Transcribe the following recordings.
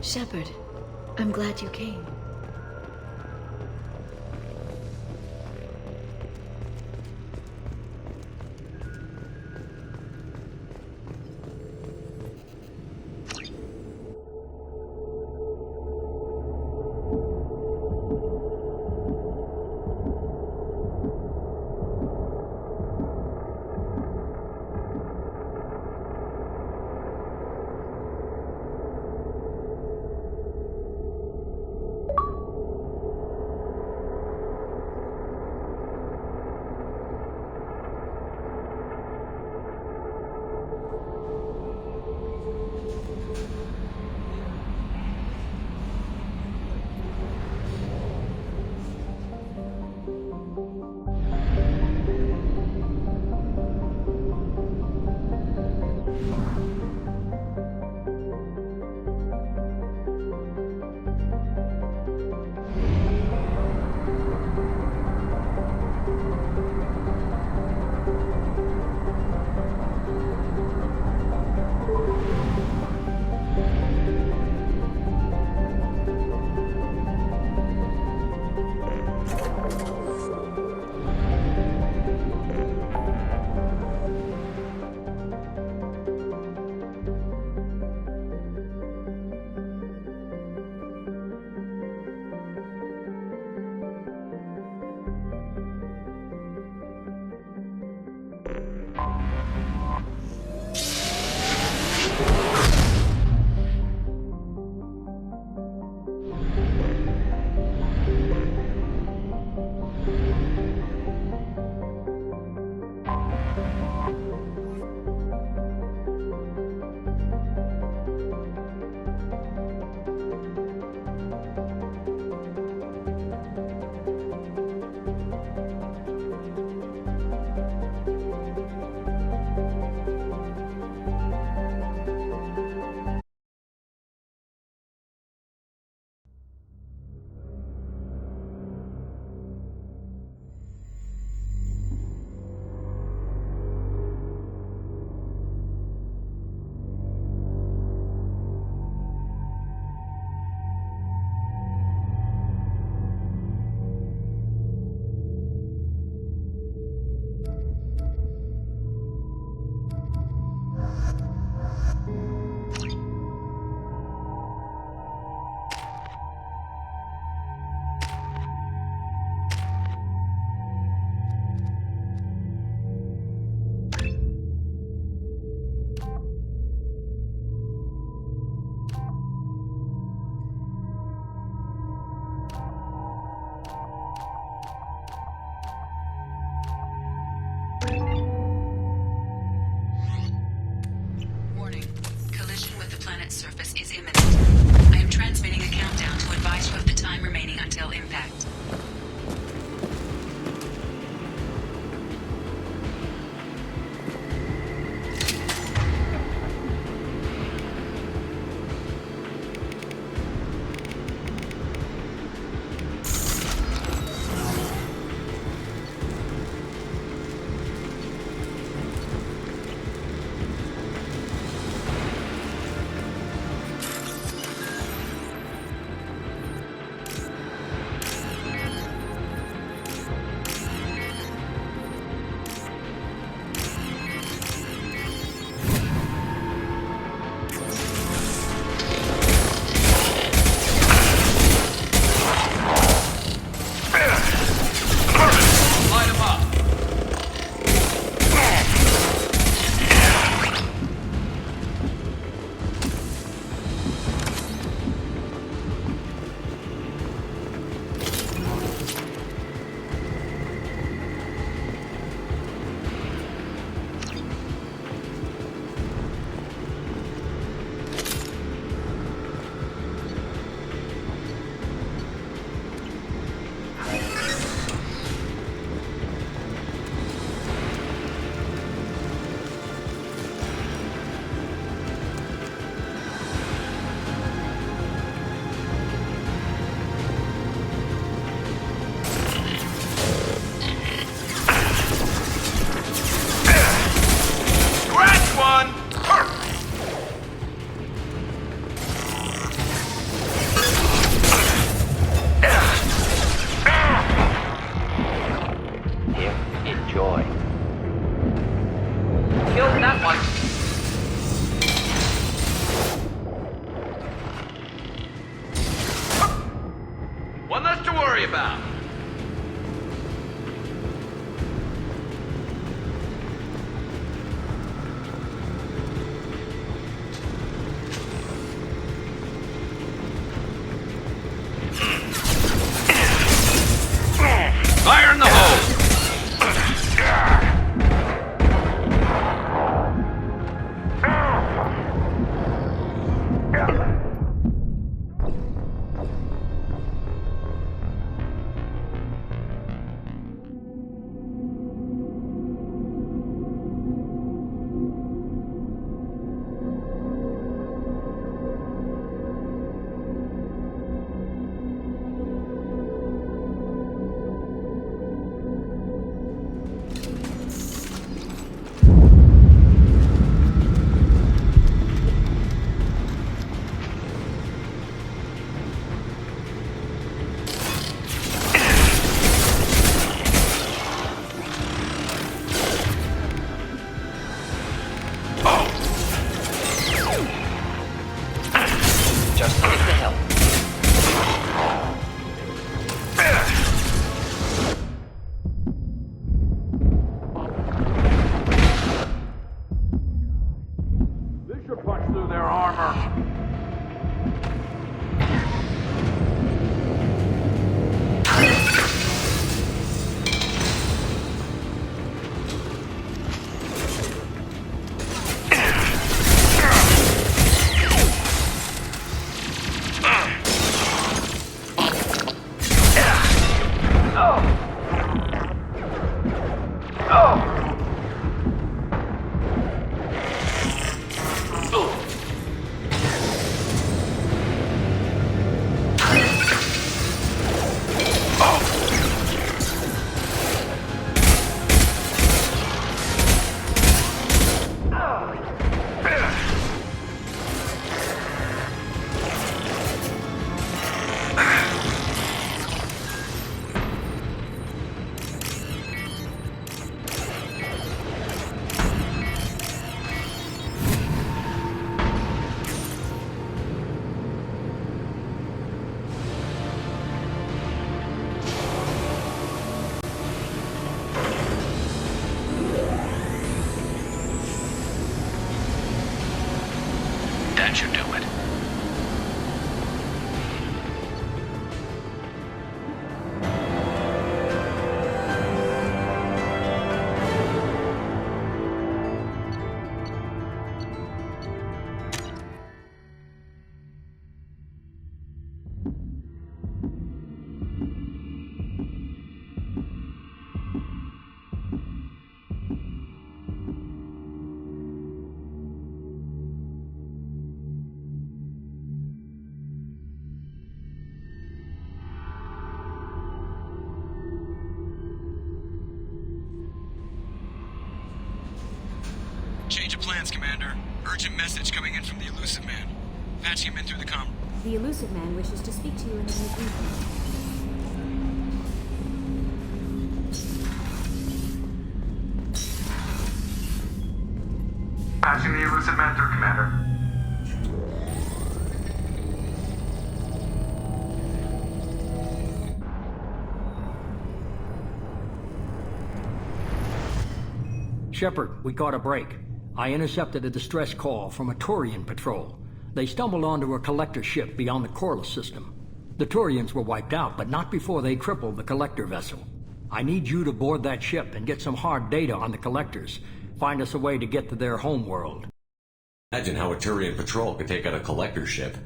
Shepard, I'm glad you came. One less to worry about. Fire in the hole! Just get the help. This should punch through their armor. That should do it. Change of plans, Commander. Urgent message coming in from the Illusive Man. Patching him in through the comm. The Illusive Man wishes to speak to you in the new briefing. Patching the Illusive Man through, Commander. Shepard, we caught a break. I intercepted a distress call from a Turian patrol. They stumbled onto a collector ship beyond the Corliss system. The Turians were wiped out, but not before they crippled the collector vessel. I need you to board that ship and get some hard data on the collectors. Find us a way to get to their homeworld. Imagine how a Turian patrol could take out a collector ship.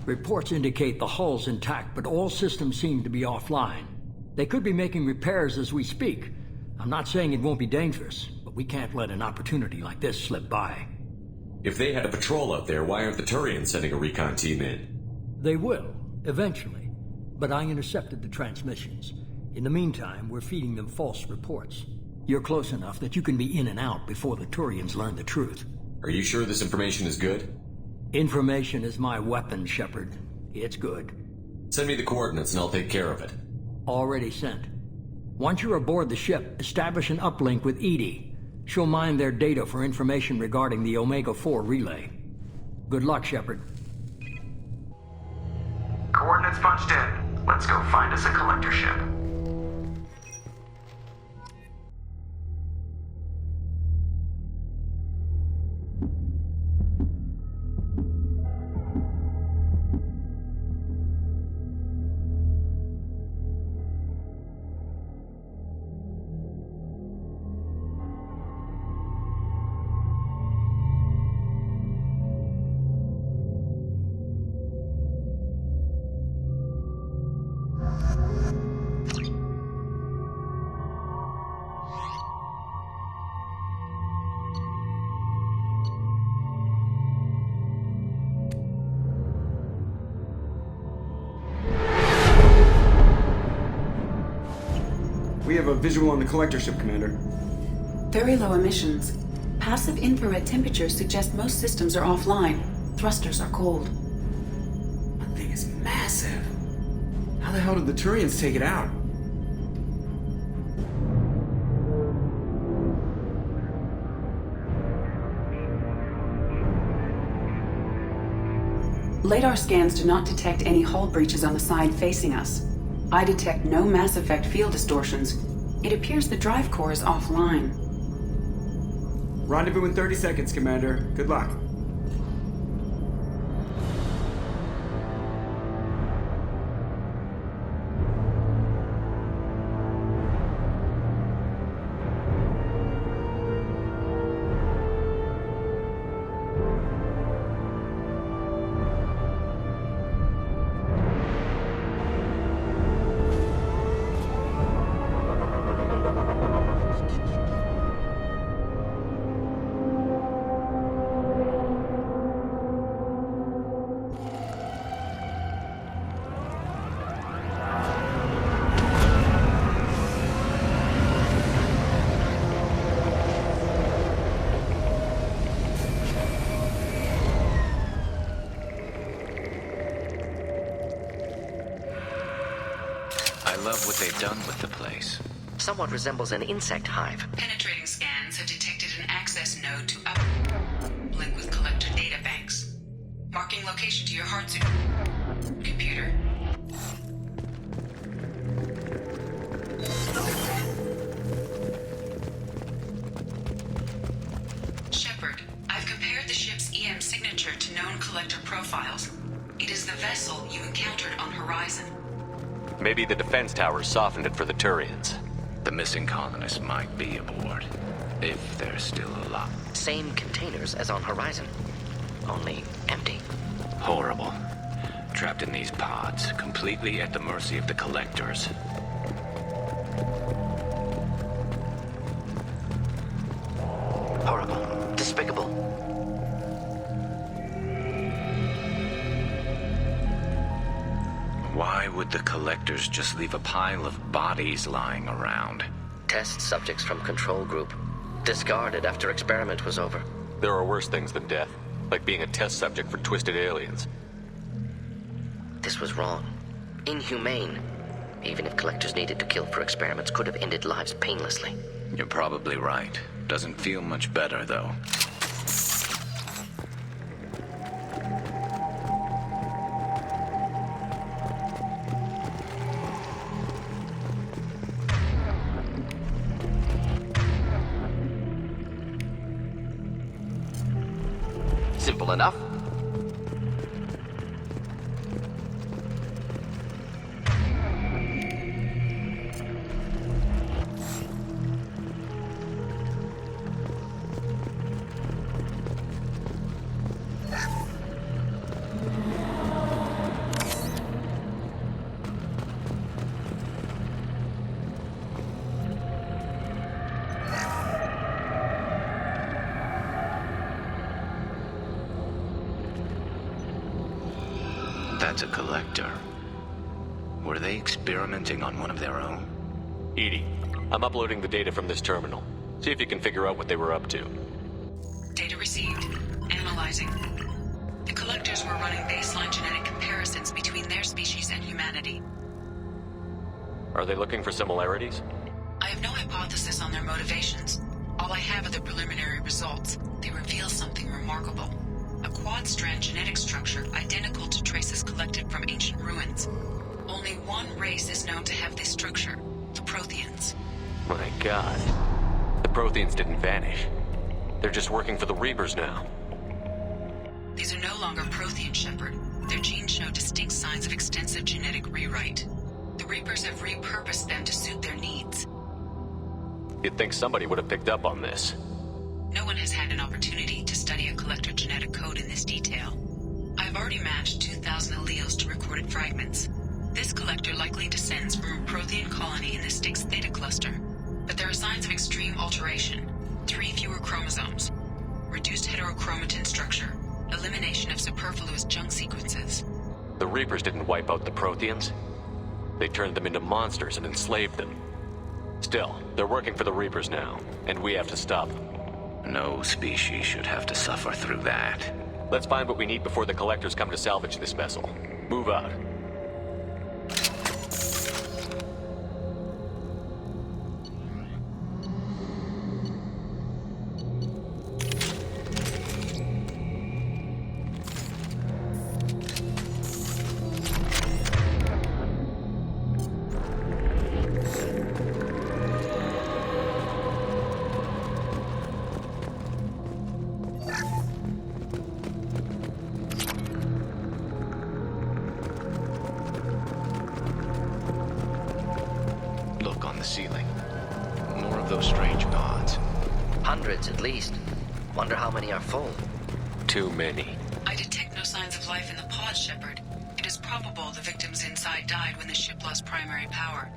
Reports indicate the hull's intact, but all systems seem to be offline. They could be making repairs as we speak. I'm not saying it won't be dangerous, but we can't let an opportunity like this slip by. If they had a patrol out there, why aren't the Turians sending a recon team in? They will, eventually. But I intercepted the transmissions. In the meantime, we're feeding them false reports. You're close enough that you can be in and out before the Turians learn the truth. Are you sure this information is good? Information is my weapon, Shepard. It's good. Send me the coordinates and I'll take care of it. Already sent. Once you're aboard the ship, establish an uplink with EDI. She'll mine their data for information regarding the Omega-4 relay. Good luck, Shepard. Coordinates punched in. Let's go find us a collector ship. We have a visual on the collector ship, Commander. Very low emissions. Passive infrared temperatures suggest most systems are offline. Thrusters are cold. That thing is massive. How the hell did the Turians take it out? LADAR scans do not detect any hull breaches on the side facing us. I detect no Mass Effect field distortions. It appears the drive core is offline. Rendezvous in 30 seconds, Commander. Good luck. I love what they've done with the place. Somewhat resembles an insect hive. Penetrating scans have detected an access node to uplink with collector data banks. Marking location to your hard suit. Computer. Shepard, I've compared the ship's EM signature to known collector profiles. It is the vessel you encountered on Horizon. Maybe the defense towers softened it for the Turians. The missing colonists might be aboard, if they're still alive. Same containers as on Horizon, only empty. Horrible. Trapped in these pods, completely at the mercy of the collectors. Horrible. Despicable. Why would the collectors just leave a pile of bodies lying around? Test subjects from Control Group. Discarded after experiment was over. There are worse things than death, like being a test subject for twisted aliens. This was wrong. Inhumane. Even if collectors needed to kill for experiments, could have ended lives painlessly. You're probably right. Doesn't feel much better, though. Simple enough. That's a collector. Were they experimenting on one of their own? EDI, I'm uploading the data from this terminal. See if you can figure out what they were up to. Data received. Analyzing. The collectors were running baseline genetic comparisons between their species and humanity. Are they looking for similarities? I have no hypothesis on their motivations. All I have are the preliminary results. They reveal something remarkable. A quad-strand genetic structure identical to traces collected from ancient ruins. Only one race is known to have this structure, the Protheans. My god. The Protheans didn't vanish. They're just working for the Reapers now. These are no longer Prothean, Shepard. Their genes show distinct signs of extensive genetic rewrite. The Reapers have repurposed them to suit their needs. You'd think somebody would have picked up on this. No one has had an opportunity to study a collector genetic code in this detail. I've already matched 2,000 alleles to recorded fragments. This collector likely descends from a Prothean colony in the Styx Theta cluster. But there are signs of extreme alteration. 3 fewer chromosomes. Reduced heterochromatin structure. Elimination of superfluous junk sequences. The Reapers didn't wipe out the Protheans. They turned them into monsters and enslaved them. Still, they're working for the Reapers now, and we have to stop them. No species should have to suffer through that. Let's find what we need before the Collectors come to salvage this vessel. Move out. Look on the ceiling. More of those strange pods. Hundreds at least. Wonder how many are full. Too many. I detect no signs of life in the pod, Shepard. It is probable the victims inside died when the ship lost primary power.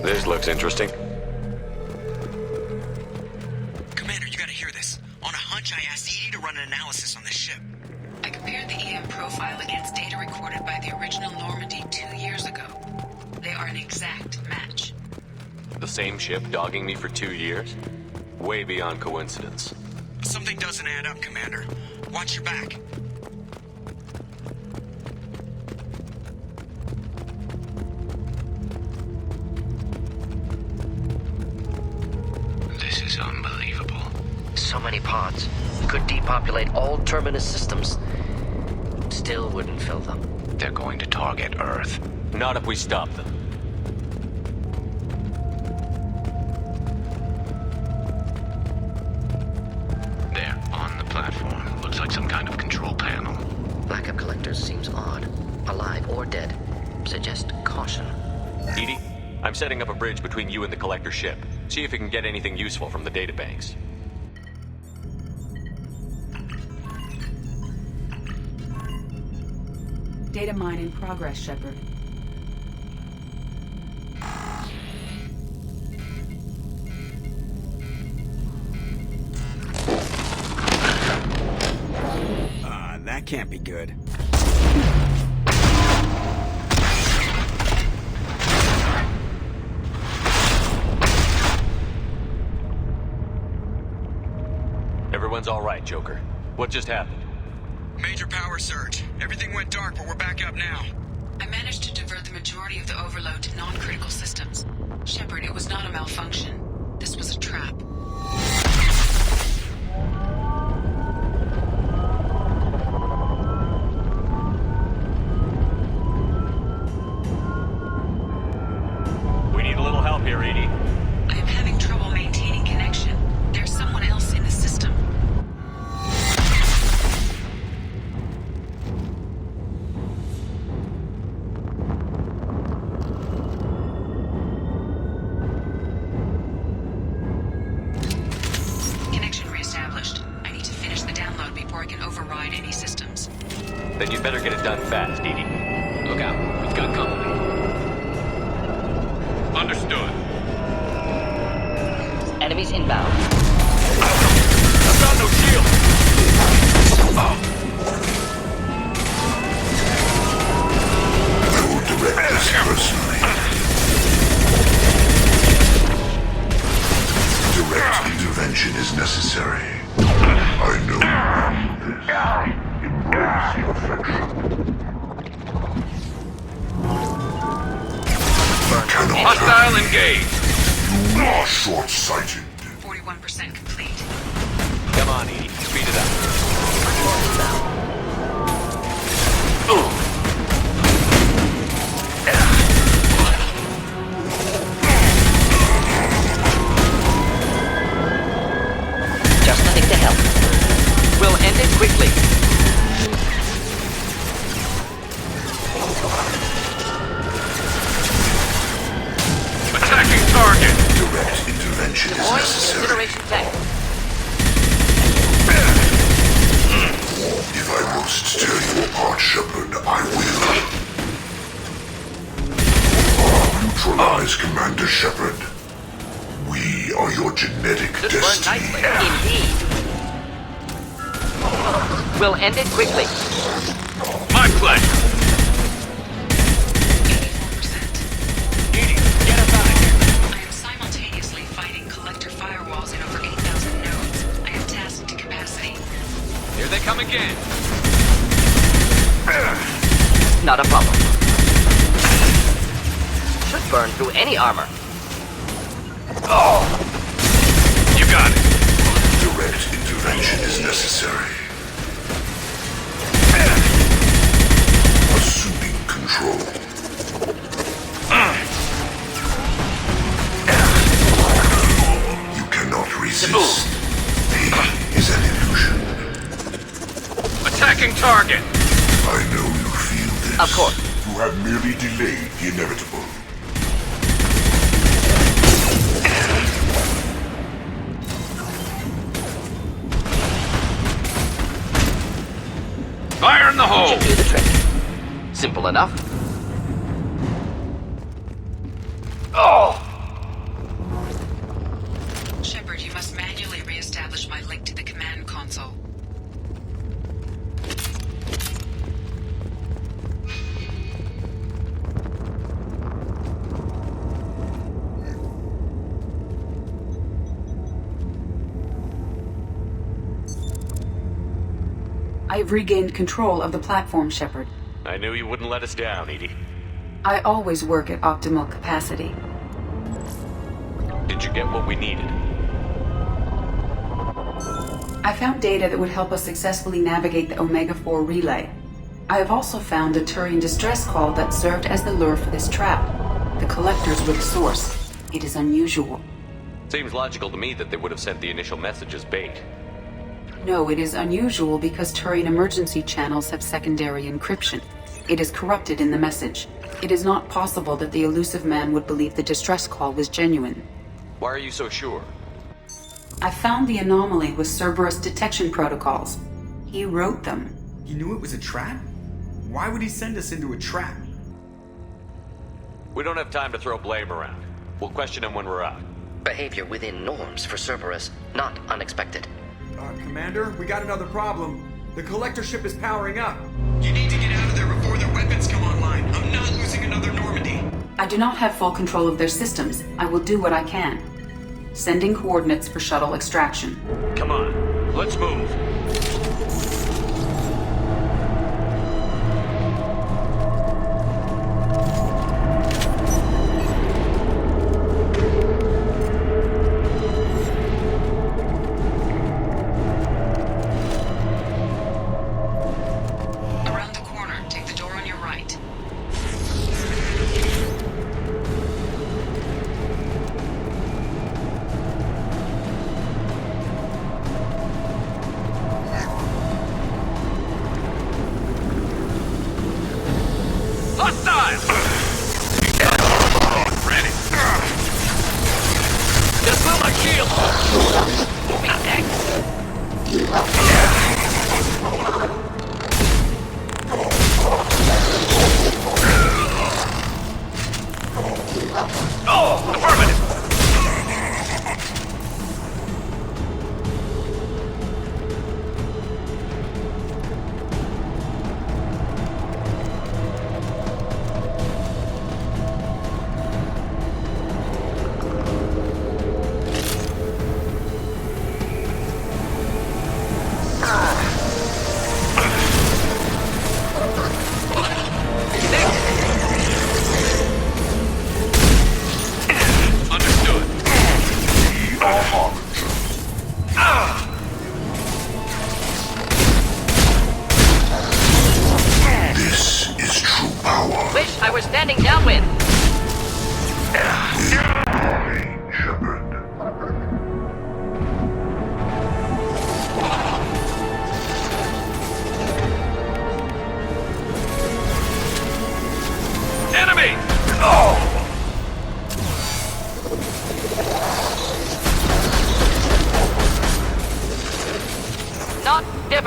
This looks interesting. Commander, you gotta hear this. On a hunch, I asked EDI to run an analysis on this ship. I compared the EM profile against data recorded by the original Normandy 2 years ago. They are an exact match. The same ship dogging me for 2 years? Way beyond coincidence. Something doesn't add up, Commander. Watch your back. This is unbelievable. So many pods. Could depopulate all Terminus systems. Still wouldn't fill them. They're going to target Earth. Not if we stop them. There, on the platform. Looks like some kind of control panel. Lack of collectors seems odd. Alive or dead. Suggest caution. EDI, I'm setting up a bridge between you and the Collector ship. See if you can get anything useful from the databanks. Data mine in progress, Shepard. That can't be good. Everyone's all right, Joker. What just happened? Major power surge. Everything went dark, but we're back up now. I managed to divert the majority of the overload to non-critical systems. Shepard, it was not a malfunction. This was a trap. We need a little help here, EDI. I am having trouble maintaining connection. There's someone else in the system. Connection reestablished. I need to finish the download before I can override any systems. Then you'd better get it done fast, EDI. Look out. We've got company. Understood. Enemies inbound. I've got no shield! Oh. Hostile engaged. You are short-sighted. 41% complete. Come on, Edie. Speed it up. Just nothing to help. We'll end it quickly. Attacking target. Direct intervention is necessary. Incineration tank. If I must tear you apart, Shepard, I will. Neutralize Commander Shepard. We are your genetic This burned destiny. nicely. Indeed. We'll end it quickly. My pleasure. 84%. Edie, get us out of here. I am simultaneously fighting collector firewalls in over 8,000 nodes. I am tasked to capacity. Here they come again. Not a problem. Should burn through any armor. You got it. Direct intervention is necessary. Assuming control. You cannot resist. Pain is an illusion. Attacking target. I know you feel this. Of course. You have merely delayed the inevitable. Fire in the hole. Should do the trick. Simple enough. Shepard, you must manually re-establish my link to the command console. I have regained control of the platform, Shepard. I knew you wouldn't let us down, Edie. I always work at optimal capacity. Did you get what we needed? I found data that would help us successfully navigate the Omega-4 relay. I have also found a Turian distress call that served as the lure for this trap. The collectors were the source. It is unusual. Seems logical to me that they would have sent the initial message as bait. No, it is unusual because Turian emergency channels have secondary encryption. It is corrupted in the message. It is not possible that the elusive man would believe the distress call was genuine. Why are you so sure? I found the anomaly with Cerberus detection protocols. He wrote them. He knew it was a trap? Why would he send us into a trap? We don't have time to throw blame around. We'll question him when we're out. Behavior within norms for Cerberus, not unexpected. Commander, we got another problem. The collector ship is powering up. You need to get out of there before their weapons come online. I'm not losing another Normandy. I do not have full control of their systems. I will do what I can. Sending coordinates for shuttle extraction. Come on, let's move. Around the corner, take the door on your right. Hostile. Ready. Just blow my shield! Oh, affirmative.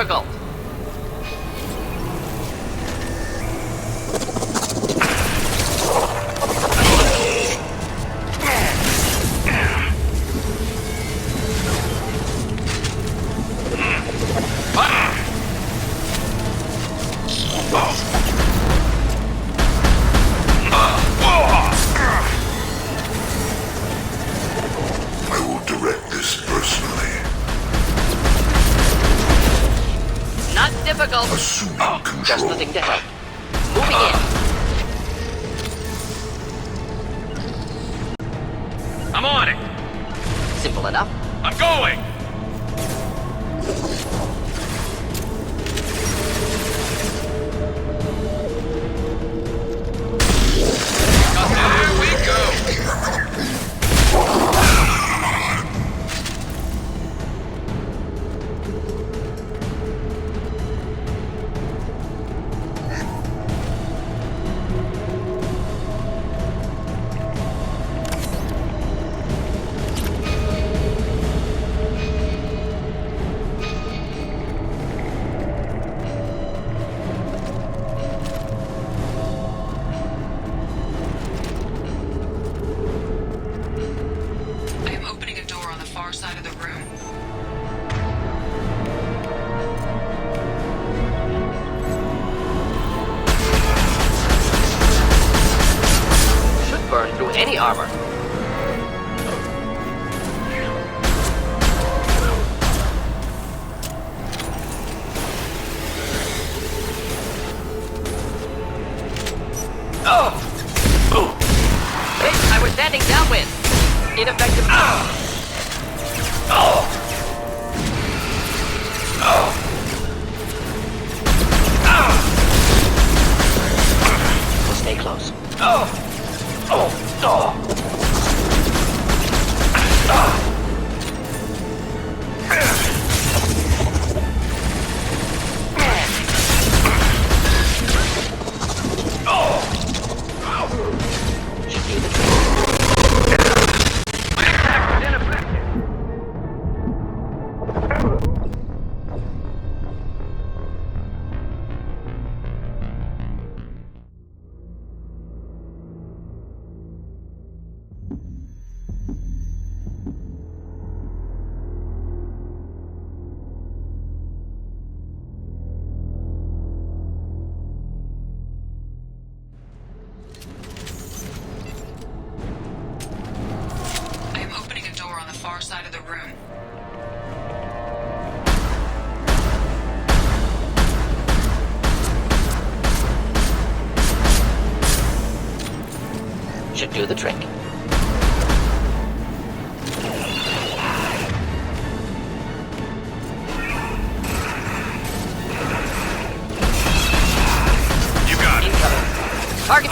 difficult. I will direct this personally. Not difficult. Assuming control. Just the thing to help. Moving in. I'm on it. Simple enough. I'm going. There we go. I am opening a door on the far side of the room. Should burn through any armor. Hey, I was standing downwind. Ineffective. We'll stay close. Should do the trick. I am opening a door on the far side of the room. Should do the trick. You got it. Incoming. Target.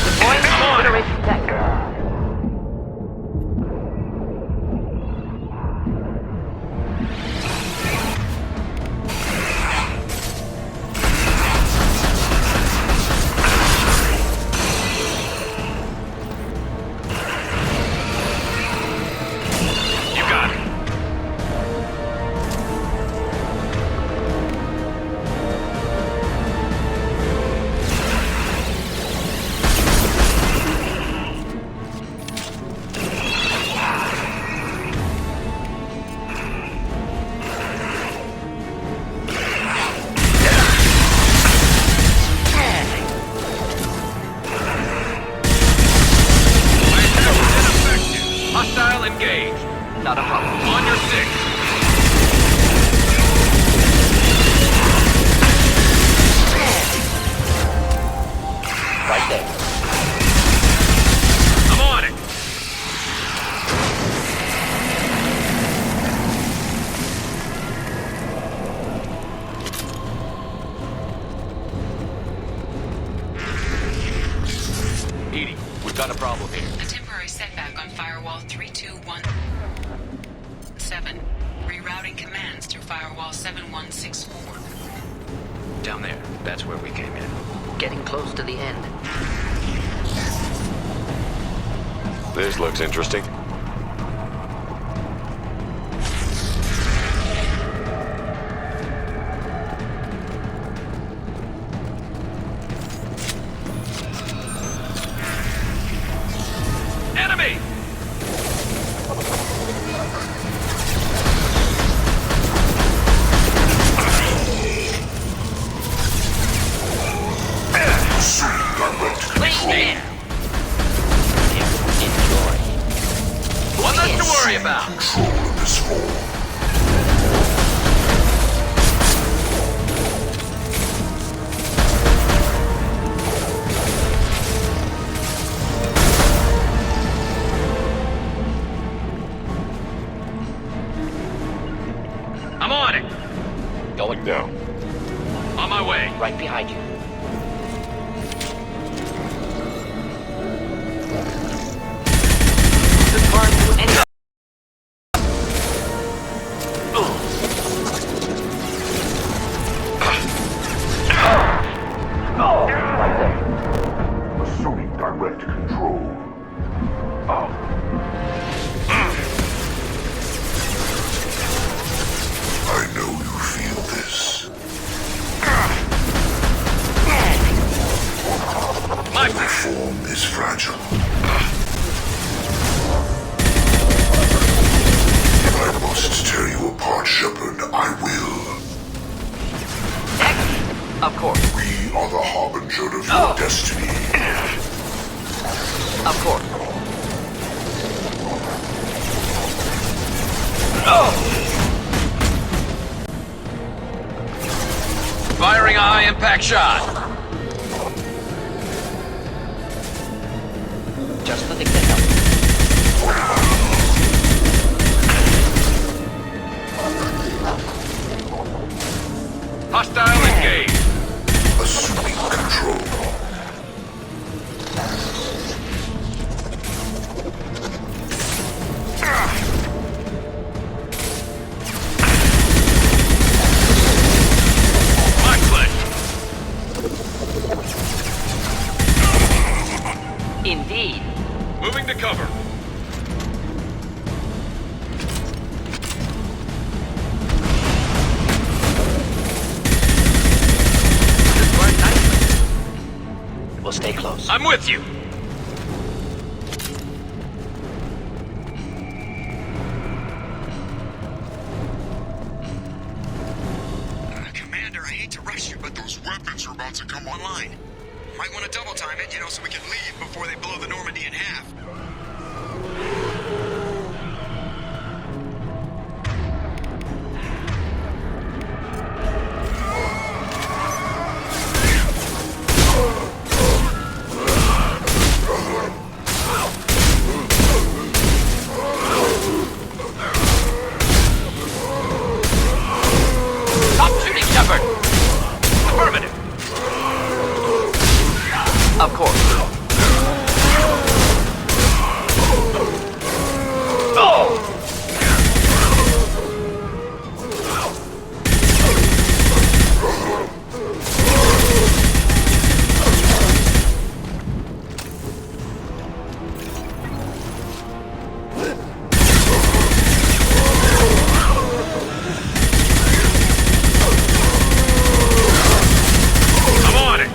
Deploying incineration tech. You got it. Hostile engaged. Not a problem. On your six. Right there. I'm on it. Edie, we've got a problem here. A temporary setback on firewall 3217. Rerouting commands through firewall 7164. Down there. That's where we came in. Getting close to the end. This looks interesting. Enemy! Clean air! Enjoy. One less to worry about. Control of this hole. I'm on it! Going down. On my way. Right behind you. Just burn through any... Assuming direct control. I know you feel this. My form is fragile. I must tear you apart, Shepard. I will. Of course. We are the harbinger of your destiny. Of course. Firing a high-impact shot. Just the thing to help. Hostile engaged. Assuming control. My flesh. Indeed. Moving to cover. Just burn nicely. We'll stay close. I'm with you. Commander, I hate to rush you, but those weapons are about to come online. Might want to double time it, so we can leave before they blow the Normandy in half. Stop shooting, Shepard. Affirmative. Of course. I'm on it.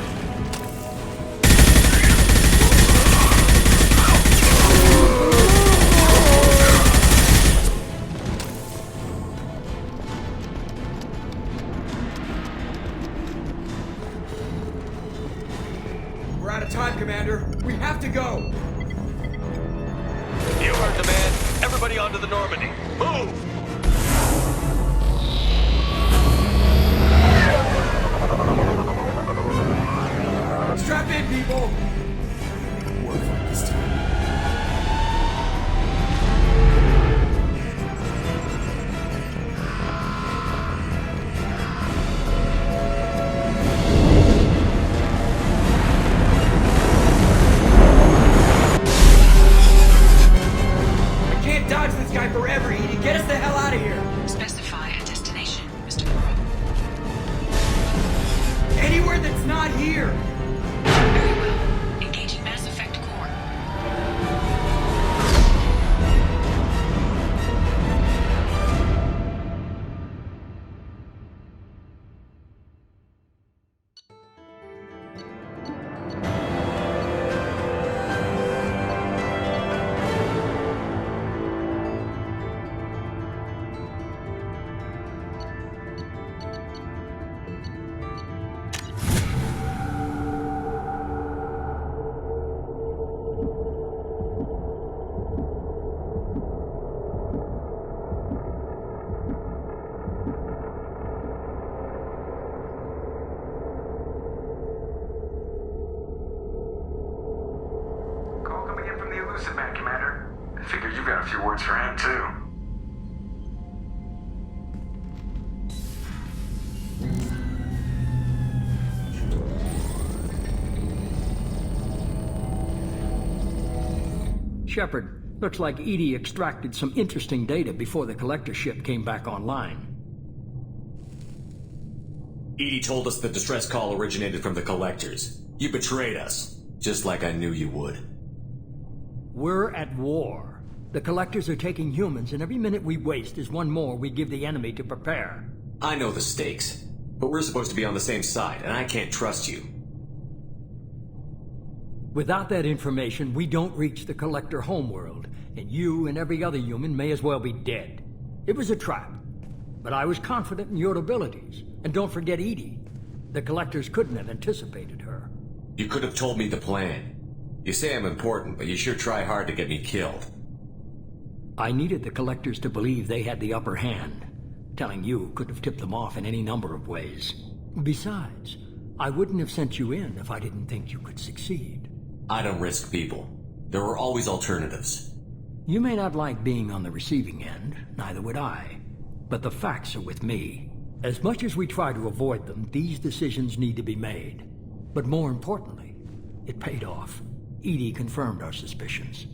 We're out of time, Commander. We have to go. You heard the man. Everybody onto the Normandy. Move! Strap in, people. We're fine this time. I can't dodge this guy forever, Edie. Get us the hell out of here. Specify a destination, Mr. Crow. Figure you've got a few words for him, too. Shepard, looks like EDI extracted some interesting data before the collector ship came back online. EDI told us the distress call originated from the collectors. You betrayed us, just like I knew you would. We're at war. The collectors are taking humans, and every minute we waste is one more we give the enemy to prepare. I know the stakes, but we're supposed to be on the same side, and I can't trust you. Without that information, we don't reach the collector homeworld, and you and every other human may as well be dead. It was a trap, but I was confident in your abilities. And don't forget EDI. The collectors couldn't have anticipated her. You could have told me the plan. You say I'm important, but you sure try hard to get me killed. I needed the collectors to believe they had the upper hand. Telling you could have tipped them off in any number of ways. Besides, I wouldn't have sent you in if I didn't think you could succeed. I don't risk people. There are always alternatives. You may not like being on the receiving end, neither would I. But the facts are with me. As much as we try to avoid them, these decisions need to be made. But more importantly, it paid off. EDI confirmed our suspicions.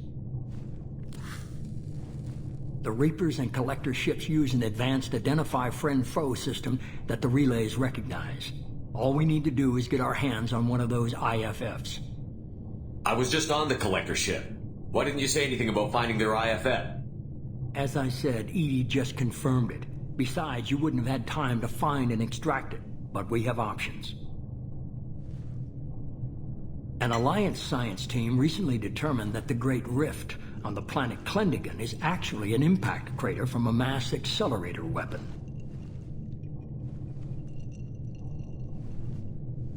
The Reapers and Collector ships use an advanced Identify Friend-Foe system that the relays recognize. All we need to do is get our hands on one of those IFFs. I was just on the Collector ship. Why didn't you say anything about finding their IFF? As I said, EDI just confirmed it. Besides, you wouldn't have had time to find and extract it. But we have options. An Alliance science team recently determined that the Great Rift on the planet Klendagon is actually an impact crater from a mass accelerator weapon.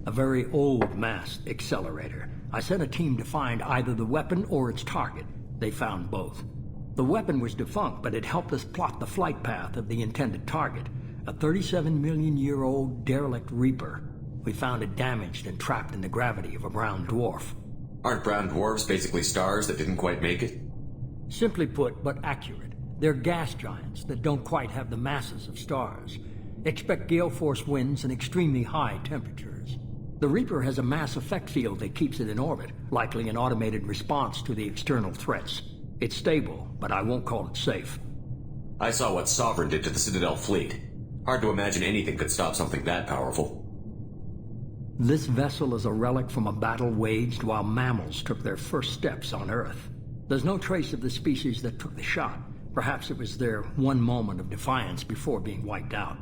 A very old mass accelerator. I sent a team to find either the weapon or its target. They found both. The weapon was defunct, but it helped us plot the flight path of the intended target, a 37-million-year-old derelict Reaper. We found it damaged and trapped in the gravity of a brown dwarf. Aren't brown dwarfs basically stars that didn't quite make it? Simply put, but accurate. They're gas giants that don't quite have the masses of stars. Expect gale force winds and extremely high temperatures. The Reaper has a mass effect field that keeps it in orbit, likely an automated response to the external threats. It's stable, but I won't call it safe. I saw what Sovereign did to the Citadel fleet. Hard to imagine anything could stop something that powerful. This vessel is a relic from a battle waged while mammals took their first steps on Earth. There's no trace of the species that took the shot. Perhaps it was their one moment of defiance before being wiped out.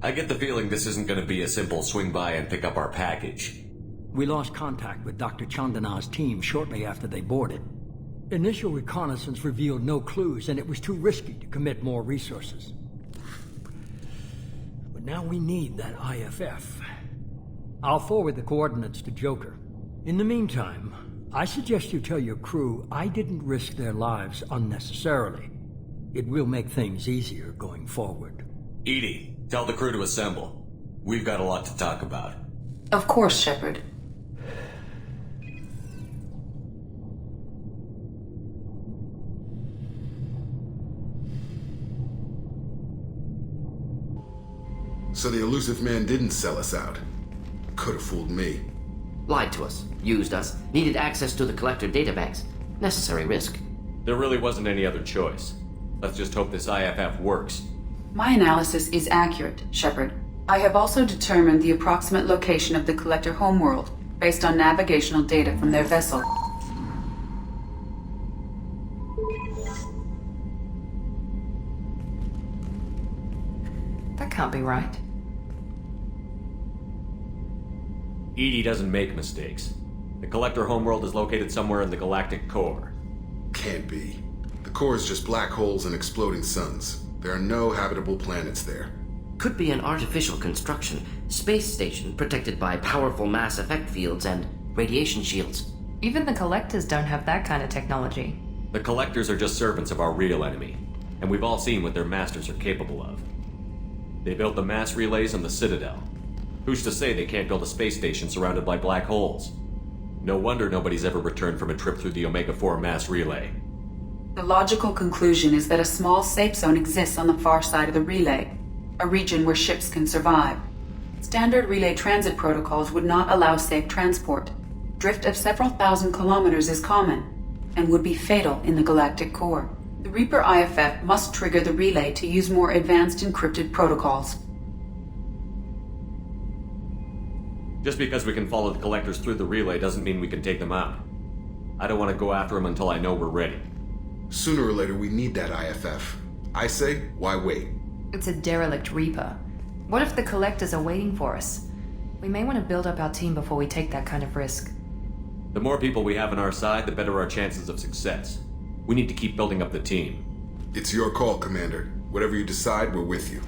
I get the feeling this isn't going to be a simple swing by and pick up our package. We lost contact with Dr. Chandana's team shortly after they boarded. Initial reconnaissance revealed no clues, and it was too risky to commit more resources. But now we need that IFF. I'll forward the coordinates to Joker. In the meantime, I suggest you tell your crew I didn't risk their lives unnecessarily. It will make things easier going forward. EDI, tell the crew to assemble. We've got a lot to talk about. Of course, Shepard. So the elusive man didn't sell us out. Could have fooled me. Lied to us, used us, needed access to the Collector databanks. Necessary risk. There really wasn't any other choice. Let's just hope this IFF works. My analysis is accurate, Shepard. I have also determined the approximate location of the Collector homeworld based on navigational data from their vessel. That can't be right. EDI doesn't make mistakes. The Collector homeworld is located somewhere in the galactic core. Can't be. The core is just black holes and exploding suns. There are no habitable planets there. Could be an artificial construction, space station protected by powerful mass effect fields and radiation shields. Even the Collectors don't have that kind of technology. The Collectors are just servants of our real enemy, and we've all seen what their masters are capable of. They built the mass relays on the Citadel. Who's to say they can't build a space station surrounded by black holes? No wonder nobody's ever returned from a trip through the Omega-4 mass relay. The logical conclusion is that a small safe zone exists on the far side of the relay, a region where ships can survive. Standard relay transit protocols would not allow safe transport. Drift of several thousand kilometers is common, and would be fatal in the galactic core. The Reaper IFF must trigger the relay to use more advanced encrypted protocols. Just because we can follow the collectors through the relay doesn't mean we can take them out. I don't want to go after them until I know we're ready. Sooner or later, we need that IFF. I say, why wait? It's a derelict Reaper. What if the collectors are waiting for us? We may want to build up our team before we take that kind of risk. The more people we have on our side, the better our chances of success. We need to keep building up the team. It's your call, Commander. Whatever you decide, we're with you.